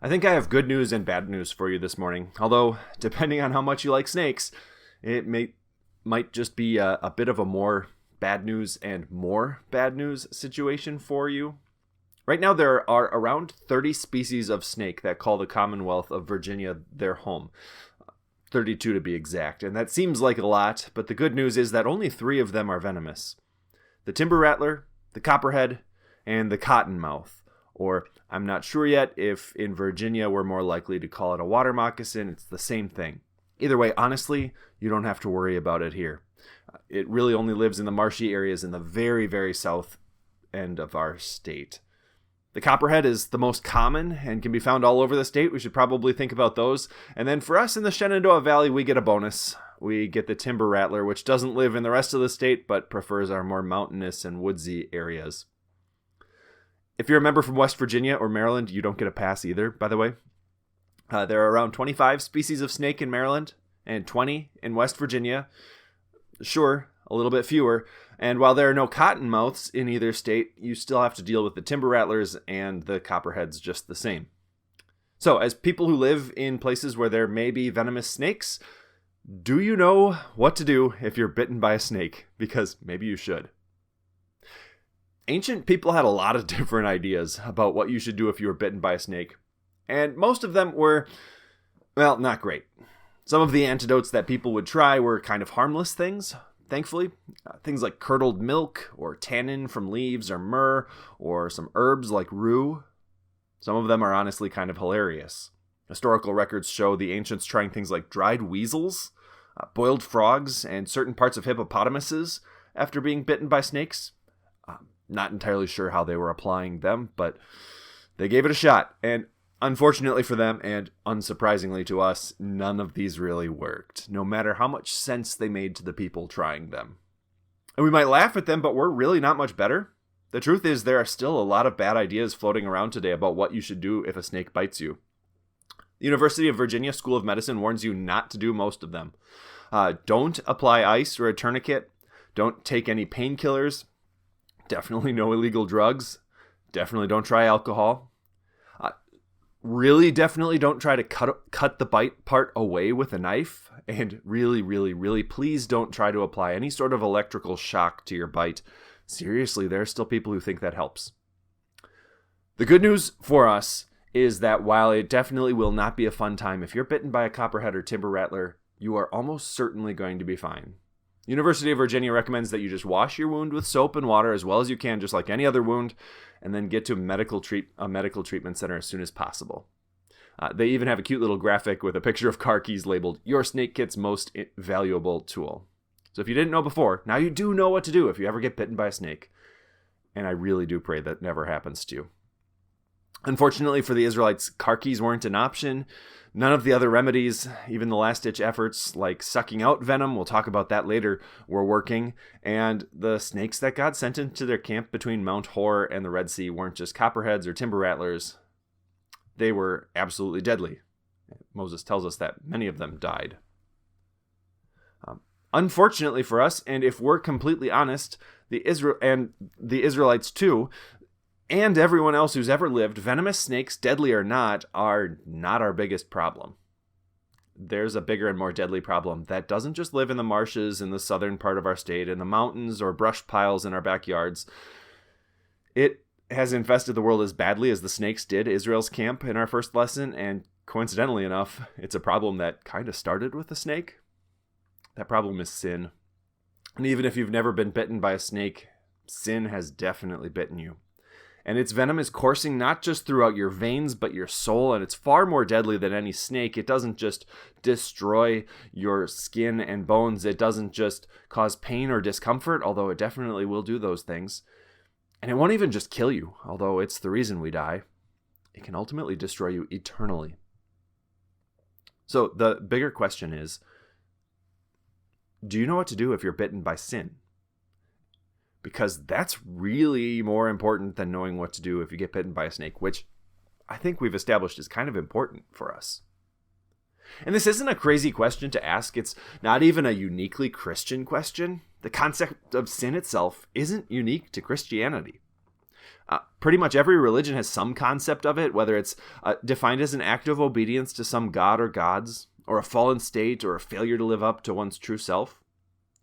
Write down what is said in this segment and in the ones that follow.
I think I have good news and bad news for you this morning. Although, depending on how much you like snakes, it might just be a bit of a more bad news and more bad news situation for you. Right now, there are around 30 species of snake that call the Commonwealth of Virginia their home. 32 to be exact, and that seems like a lot, but the good news is that only 3 of them are venomous. The timber rattler, the copperhead, and the cottonmouth. Or, I'm not sure yet if in Virginia we're more likely to call it a water moccasin. It's the same thing. Either way, honestly, you don't have to worry about it here. It really only lives in the marshy areas in the very, very south end of our state. The copperhead is the most common and can be found all over the state. We should probably think about those. And then for us in the Shenandoah Valley, we get a bonus. We get the timber rattler, which doesn't live in the rest of the state, but prefers our more mountainous and woodsy areas. If you're a member from West Virginia or Maryland, you don't get a pass either, by the way. There are around 25 species of snake in Maryland and 20 in West Virginia. Sure, a little bit fewer. And while there are no cottonmouths in either state, you still have to deal with the timber rattlers and the copperheads just the same. So, as people who live in places where there may be venomous snakes, do you know what to do if you're bitten by a snake? Because maybe you should. Ancient people had a lot of different ideas about what you should do if you were bitten by a snake. And most of them were, well, not great. Some of the antidotes that people would try were kind of harmless things, thankfully. Things like curdled milk, or tannin from leaves or myrrh, or some herbs like rue. Some of them are honestly kind of hilarious. Historical records show the ancients trying things like dried weasels, boiled frogs, and certain parts of hippopotamuses after being bitten by snakes. Not entirely sure how they were applying them, but they gave it a shot. And unfortunately for them, and unsurprisingly to us, none of these really worked, no matter how much sense they made to the people trying them. And we might laugh at them, but we're really not much better. The truth is, there are still a lot of bad ideas floating around today about what you should do if a snake bites you. The University of Virginia School of Medicine warns you not to do most of them. Don't apply ice or a tourniquet. Don't take any painkillers. Definitely no illegal drugs. Definitely don't try alcohol. Really definitely don't try to cut the bite part away with a knife. And really, really, really, please don't try to apply any sort of electrical shock to your bite. Seriously, there are still people who think that helps. The good news for us is that while it definitely will not be a fun time, if you're bitten by a copperhead or timber rattler, you are almost certainly going to be fine. University of Virginia recommends that you just wash your wound with soap and water as well as you can, just like any other wound, and then get to a medical treatment center as soon as possible. They even have a cute little graphic with a picture of car keys labeled, "Your snake kit's most valuable tool." So if you didn't know before, now you do know what to do if you ever get bitten by a snake. And I really do pray that never happens to you. Unfortunately for the Israelites, car keys weren't an option. None of the other remedies, even the last-ditch efforts like sucking out venom, we'll talk about that later, were working. And the snakes that God sent into their camp between Mount Hor and the Red Sea weren't just copperheads or timber rattlers. They were absolutely deadly. Moses tells us that many of them died. Unfortunately for us, and if we're completely honest, the Israelites too, and everyone else who's ever lived, venomous snakes, deadly or not, are not our biggest problem. There's a bigger and more deadly problem that doesn't just live in the marshes in the southern part of our state, in the mountains or brush piles in our backyards. It has infested the world as badly as the snakes did Israel's camp in our first lesson, and coincidentally enough, it's a problem that kind of started with the snake. That problem is sin. And even if you've never been bitten by a snake, sin has definitely bitten you. And its venom is coursing not just throughout your veins, but your soul, and it's far more deadly than any snake. It doesn't just destroy your skin and bones. It doesn't just cause pain or discomfort, although it definitely will do those things. And it won't even just kill you, although it's the reason we die. It can ultimately destroy you eternally. So the bigger question is, do you know what to do if you're bitten by sin? Because that's really more important than knowing what to do if you get bitten by a snake, which I think we've established is kind of important for us. And this isn't a crazy question to ask. It's not even a uniquely Christian question. The concept of sin itself isn't unique to Christianity. Pretty much every religion has some concept of it, whether it's defined as an act of obedience to some god or gods, or a fallen state, or a failure to live up to one's true self.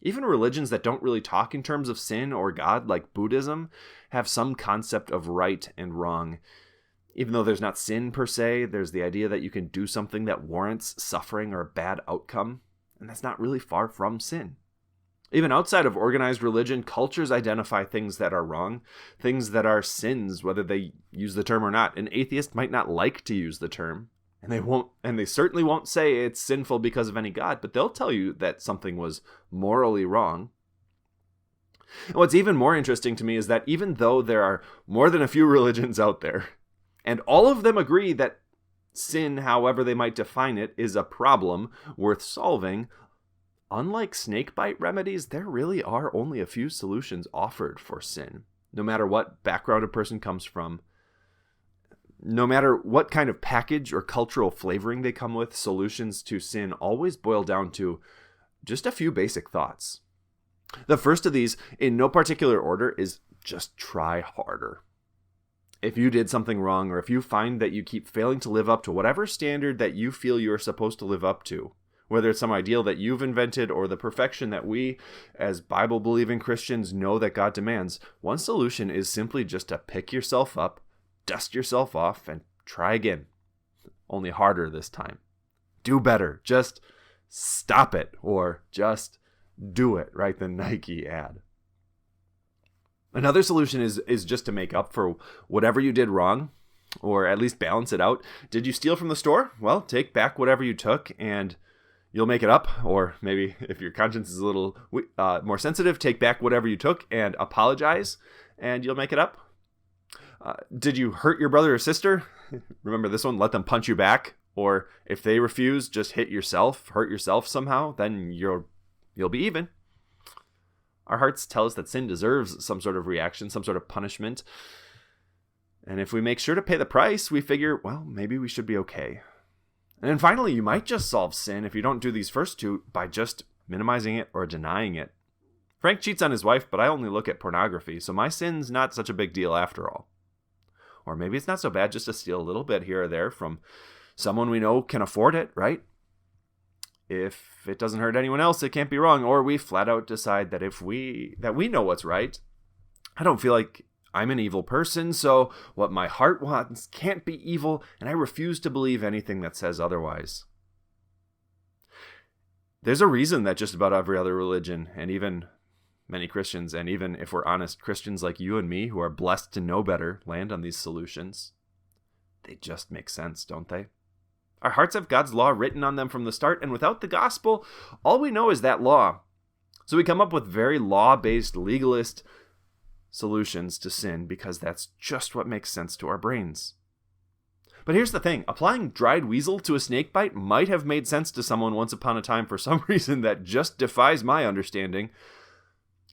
Even religions that don't really talk in terms of sin or God, like Buddhism, have some concept of right and wrong. Even though there's not sin per se, there's the idea that you can do something that warrants suffering or a bad outcome, and that's not really far from sin. Even outside of organized religion, cultures identify things that are wrong, things that are sins, whether they use the term or not. An atheist might not like to use the term, and they certainly won't say it's sinful because of any God, but they'll tell you that something was morally wrong. And what's even more interesting to me is that even though there are more than a few religions out there, and all of them agree that sin, however they might define it, is a problem worth solving, unlike snakebite remedies, there really are only a few solutions offered for sin, no matter what background a person comes from. No matter what kind of package or cultural flavoring they come with, solutions to sin always boil down to just a few basic thoughts. The first of these, in no particular order, is just try harder. If you did something wrong, or if you find that you keep failing to live up to whatever standard that you feel you're supposed to live up to, whether it's some ideal that you've invented or the perfection that we, as Bible-believing Christians, know that God demands, one solution is simply just to pick yourself up, dust yourself off, and try again. Only harder this time. Do better. Just stop it. Or just do it, right? The Nike ad. Another solution is just to make up for whatever you did wrong, or at least balance it out. Did you steal from the store? Well, take back whatever you took and you'll make it up. Or maybe if your conscience is a little more sensitive, take back whatever you took and apologize and you'll make it up. Did you hurt your brother or sister? Remember this one, let them punch you back. Or if they refuse, just hurt yourself somehow, then you'll be even. Our hearts tell us that sin deserves some sort of reaction, some sort of punishment. And if we make sure to pay the price, we figure, well, maybe we should be okay. And then finally, you might just solve sin if you don't do these first two by just minimizing it or denying it. Frank cheats on his wife, but I only look at pornography, so my sin's not such a big deal after all. Or maybe it's not so bad just to steal a little bit here or there from someone we know can afford it, right? If it doesn't hurt anyone else, it can't be wrong. Or we flat out decide that we know what's right. I don't feel like I'm an evil person, so what my heart wants can't be evil, and I refuse to believe anything that says otherwise. There's a reason that just about every other religion, and even many Christians, and even if we're honest, Christians like you and me who are blessed to know better, land on these solutions. They just make sense, don't they? Our hearts have God's law written on them from the start, and without the gospel, all we know is that law. So we come up with very law-based, legalist solutions to sin because that's just what makes sense to our brains. But here's the thing, applying dried weasel to a snake bite might have made sense to someone once upon a time for some reason that just defies my understanding.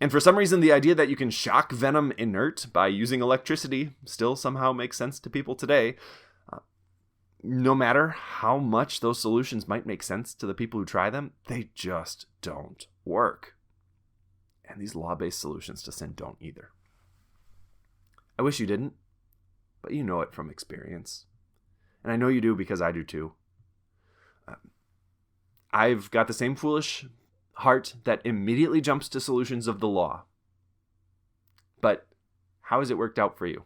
And for some reason, the idea that you can shock venom inert by using electricity still somehow makes sense to people today. No matter how much those solutions might make sense to the people who try them, they just don't work. And these law-based solutions to sin don't either. I wish you didn't, but you know it from experience. And I know you do because I do too. I've got the same foolish heart that immediately jumps to solutions of the law. But how has it worked out for you?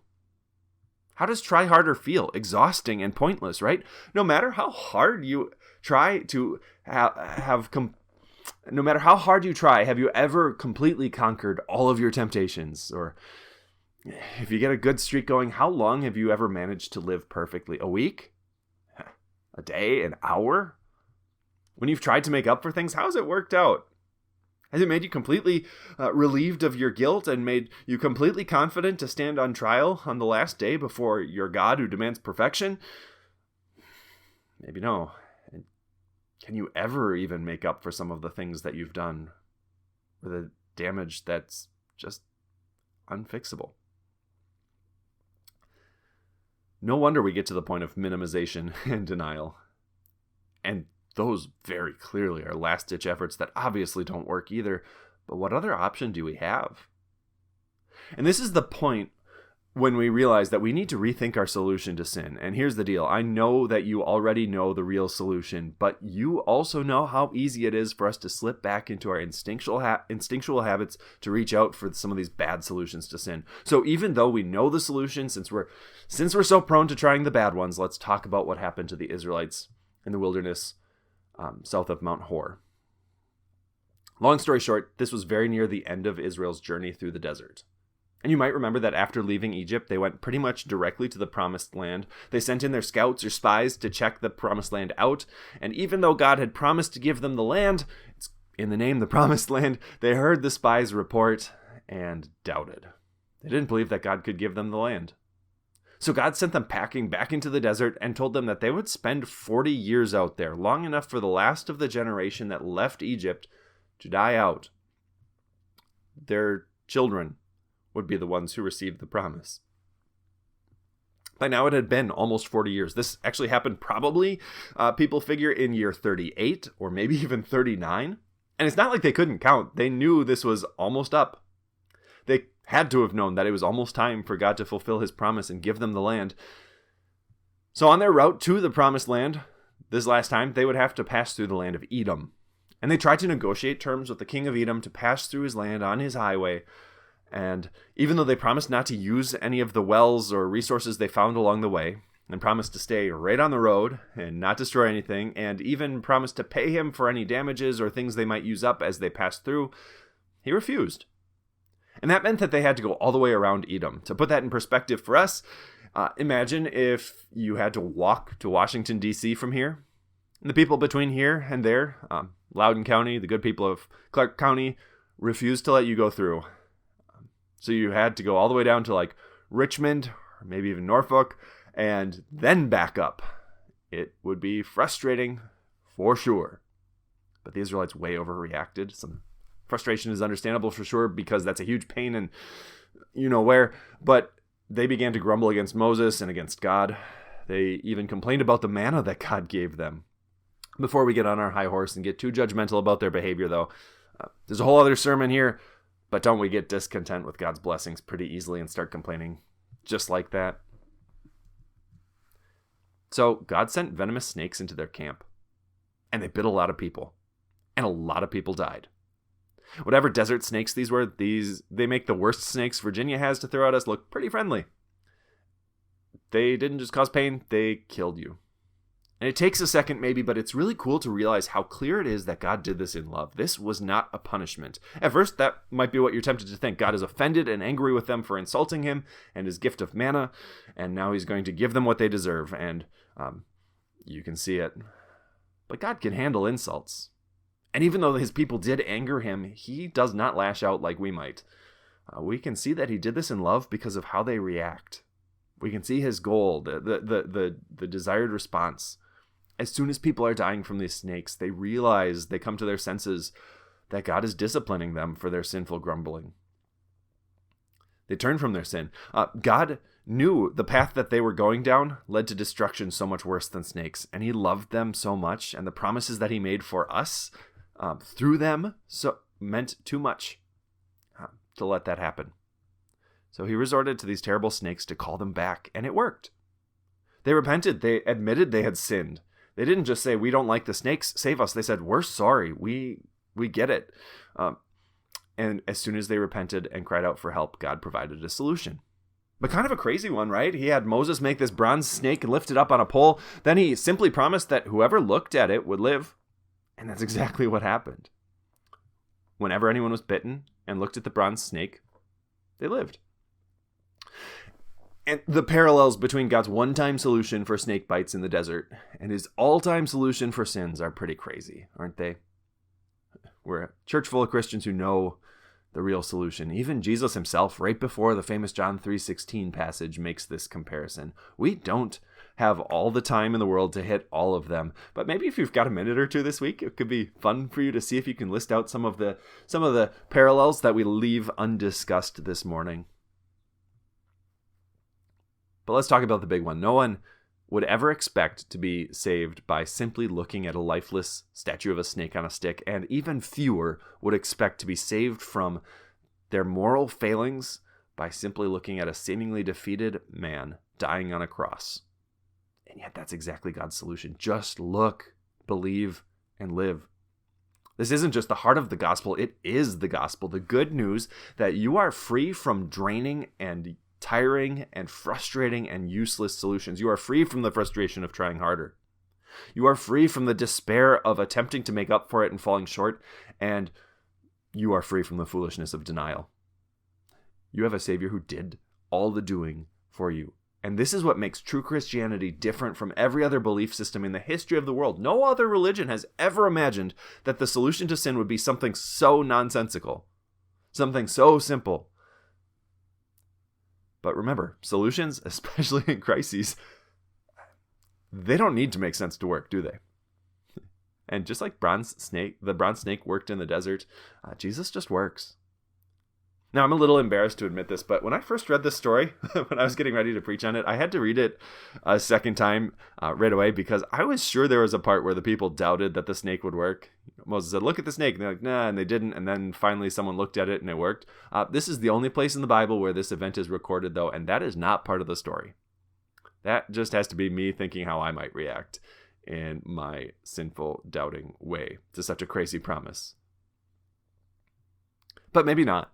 How does try harder feel? Exhausting and pointless, right? No matter how hard you try to no matter how hard you try, have you ever completely conquered all of your temptations? Or if you get a good streak going, how long have you ever managed to live perfectly? A week? A day? An hour? When you've tried to make up for things, how's it worked out? Has it made you completely relieved of your guilt and made you completely confident to stand on trial on the last day before your God who demands perfection? Maybe no. And can you ever even make up for some of the things that you've done? Or the damage that's just unfixable? No wonder we get to the point of minimization and denial. And those very clearly are last-ditch efforts that obviously don't work either. But what other option do we have? And this is the point when we realize that we need to rethink our solution to sin. And here's the deal. I know that you already know the real solution, but you also know how easy it is for us to slip back into our instinctual habits to reach out for some of these bad solutions to sin. So even though we know the solution, since we're so prone to trying the bad ones, let's talk about what happened to the Israelites in the wilderness south of Mount Hor. Long story short, this was very near the end of Israel's journey through the desert. And you might remember that after leaving Egypt, they went pretty much directly to the promised land. They sent in their scouts or spies to check the promised land out. And even though God had promised to give them the land, it's in the name the promised land, they heard the spies' report and doubted. They didn't believe that God could give them the land. So God sent them packing back into the desert and told them that they would spend 40 years out there, long enough for the last of the generation that left Egypt to die out. Their children would be the ones who received the promise. By now it had been almost 40 years. This actually happened probably, people figure, in year 38 or maybe even 39. And it's not like they couldn't count. They knew this was almost up. They had to have known that it was almost time for God to fulfill his promise and give them the land. So on their route to the promised land, this last time, they would have to pass through the land of Edom. And they tried to negotiate terms with the king of Edom to pass through his land on his highway. And even though they promised not to use any of the wells or resources they found along the way, and promised to stay right on the road and not destroy anything, and even promised to pay him for any damages or things they might use up as they passed through, he refused. And that meant that they had to go all the way around Edom. To put that in perspective for us, imagine if you had to walk to Washington, D.C. from here. And the people between here and there, Loudoun County, the good people of Clark County, refused to let you go through. So you had to go all the way down to like Richmond, or maybe even Norfolk, and then back up. It would be frustrating for sure. But the Israelites way overreacted. Some frustration is understandable for sure, because that's a huge pain and you know where. But they began to grumble against Moses and against God. They even complained about the manna that God gave them. Before we get on our high horse and get too judgmental about their behavior, though, there's a whole other sermon here. But don't we get discontent with God's blessings pretty easily and start complaining just like that? So God sent venomous snakes into their camp, and they bit a lot of people, and a lot of people died. Whatever desert snakes these were, they make the worst snakes Virginia has to throw at us look pretty friendly. They didn't just cause pain, they killed you. And it takes a second maybe, but it's really cool to realize how clear it is that God did this in love. This was not a punishment. At first, that might be what you're tempted to think. God is offended and angry with them for insulting him and his gift of manna, and now he's going to give them what they deserve. And you can see it. But God can handle insults. And even though his people did anger him, he does not lash out like we might. We can see that he did this in love because of how they react. We can see his goal, the desired response. As soon as people are dying from these snakes, they realize, they come to their senses that God is disciplining them for their sinful grumbling. They turn from their sin. God knew the path that they were going down led to destruction so much worse than snakes, and he loved them so much, and the promises that he made for us through them meant too much to let that happen. So he resorted to these terrible snakes to call them back, and it worked. They repented. They admitted they had sinned. They didn't just say, "We don't like the snakes, save us." They said, "We're sorry. We get it." And as soon as they repented and cried out for help, God provided a solution. But kind of a crazy one, right? He had Moses make this bronze snake and lift it up on a pole. Then he simply promised that whoever looked at it would live. And that's exactly what happened. Whenever anyone was bitten and looked at the bronze snake, they lived. And the parallels between God's one-time solution for snake bites in the desert and his all-time solution for sins are pretty crazy, aren't they? We're a church full of Christians who know the real solution. Even Jesus himself, right before the famous John 3:16 passage, makes this comparison. We don't have all the time in the world to hit all of them, but maybe if you've got a minute or two this week, it could be fun for you to see if you can list out some of the parallels that we leave undiscussed this morning. But let's talk about the big one. No one would ever expect to be saved by simply looking at a lifeless statue of a snake on a stick, and even fewer would expect to be saved from their moral failings by simply looking at a seemingly defeated man dying on a cross. And yet that's exactly God's solution. Just look, believe, and live. This isn't just the heart of the gospel, it is the gospel. The good news that you are free from draining and tiring and frustrating and useless solutions. You are free from the frustration of trying harder. You are free from the despair of attempting to make up for it and falling short, and you are free from the foolishness of denial. You have a Savior who did all the doing for you. And this is what makes true Christianity different from every other belief system in the history of the world. No other religion has ever imagined that the solution to sin would be something so nonsensical, something so simple. But remember, solutions, especially in crises, they don't need to make sense to work, do they? And just like the bronze snake worked in the desert, Jesus just works. Now, I'm a little embarrassed to admit this, but when I first read this story, when I was getting ready to preach on it, I had to read it a second time right away because I was sure there was a part where the people doubted that the snake would work. Moses said, look at the snake. And they're like, nah, and they didn't. And then finally someone looked at it and it worked. This is the only place in the Bible where this event is recorded, though, and that is not part of the story. That just has to be me thinking how I might react in my sinful, doubting way to such a crazy promise. But maybe not.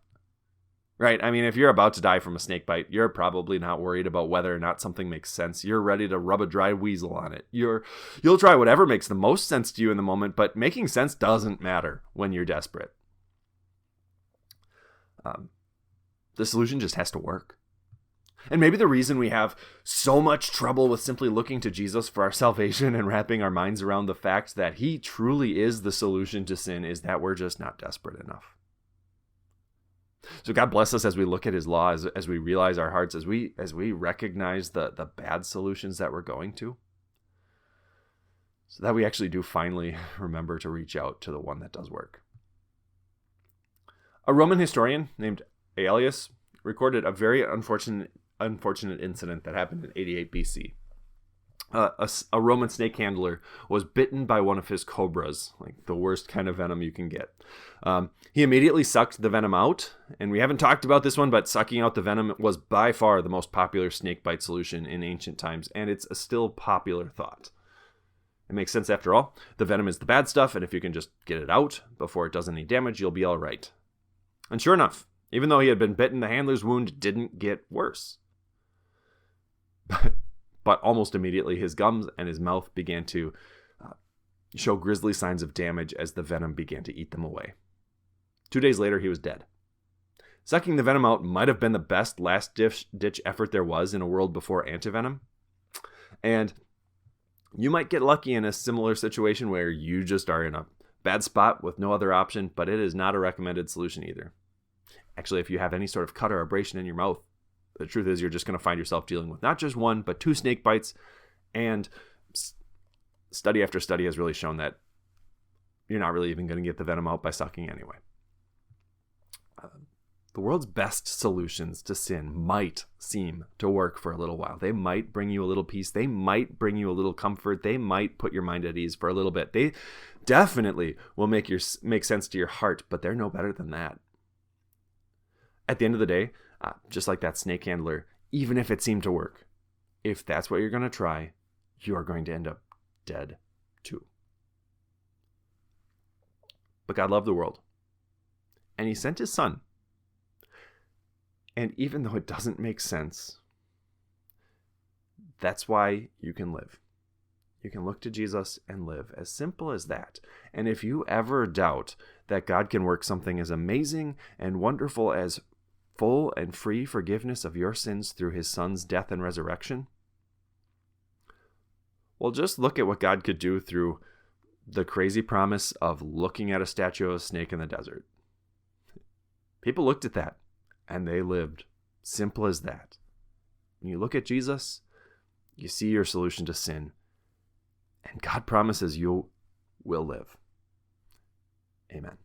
Right? I mean, if you're about to die from a snake bite, you're probably not worried about whether or not something makes sense. You're ready to rub a dry weasel on it. You'll try whatever makes the most sense to you in the moment, but making sense doesn't matter when you're desperate. The solution just has to work. And maybe the reason we have so much trouble with simply looking to Jesus for our salvation and wrapping our minds around the fact that he truly is the solution to sin is that we're just not desperate enough. So God bless us as we look at his law, as we realize our hearts, as we recognize the bad solutions that we're going to, so that we actually do finally remember to reach out to the one that does work. A Roman historian named Aelius recorded a very unfortunate incident that happened in 88 BC. A Roman snake handler was bitten by one of his cobras, like the worst kind of venom you can get. He immediately sucked the venom out, and we haven't talked about this one, but sucking out the venom was by far the most popular snake bite solution in ancient times, and it's a still popular thought. It makes sense after all. The venom is the bad stuff, and if you can just get it out before it does any damage, you'll be all right. And sure enough, even though he had been bitten, the handler's wound didn't get worse. But almost immediately, his gums and his mouth began to show grisly signs of damage as the venom began to eat them away. 2 days later, he was dead. Sucking the venom out might have been the best last-ditch effort there was in a world before antivenom. And you might get lucky in a similar situation where you just are in a bad spot with no other option, but it is not a recommended solution either. Actually, if you have any sort of cut or abrasion in your mouth, the truth is you're just going to find yourself dealing with not just one, but 2 snake bites. And study after study has really shown that you're not really even going to get the venom out by sucking anyway. The world's best solutions to sin might seem to work for a little while. They might bring you a little peace. They might bring you a little comfort. They might put your mind at ease for a little bit. They definitely will make sense to your heart, but they're no better than that. At the end of the day, just like that snake handler, even if it seemed to work, if that's what you're going to try, you are going to end up dead too. But God loved the world, and he sent his son. And even though it doesn't make sense, that's why you can live. You can look to Jesus and live. As simple as that. And if you ever doubt that God can work something as amazing and wonderful as full and free forgiveness of your sins through his son's death and resurrection, well, just look at what God could do through the crazy promise of looking at a statue of a snake in the desert. People looked at that and they lived. Simple as that. When you look at Jesus, you see your solution to sin, and God promises you will live. Amen.